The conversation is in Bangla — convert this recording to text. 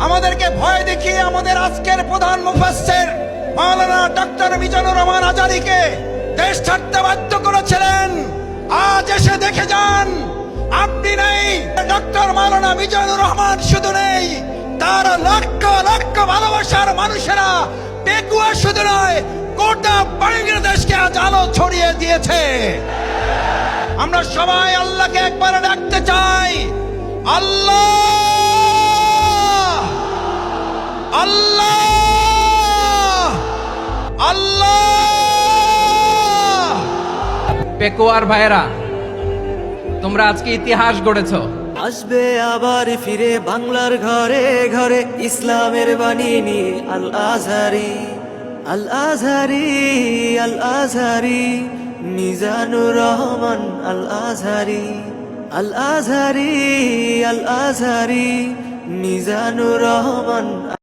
আমাদেরকে ভয় দেখিয়ে আমাদের আজকের প্রধান মুফাসসির মাওলানা ডক্টর মিজানুর রহমান আজারীকে দেশ ছাড়তে বাধ্য করেছিলেন। আজ এসে দেখে যান, আপনি নেই, ডক্টর মাওলানা মিজানুর রহমান শুধু নেই, তার লক্ষ লক্ষ ভালোবাসার মানুষেরা পেকুয়া শুধু নয়, গোটা বাংলাদেশকে আজ আলো ছড়িয়ে দিয়েছে। আমরা সবাই আল্লাহকে একবার ডাকতে চাই, আল্লাহ আল্লাহ আল্লাহ। পেকুয়ার ভাইরা, তোমরা আজকে ইতিহাস গড়েছ। আসবে আবার ফিরে বাংলার ঘরে ঘরে ইসলামের বাণী নিয়ে আল আজহারি, আল আজহারি, আল আজহারি, মিজানুর রহমান আল আজহারি, আল আজহারি, আল আজহারি, মিজানুর রহমান।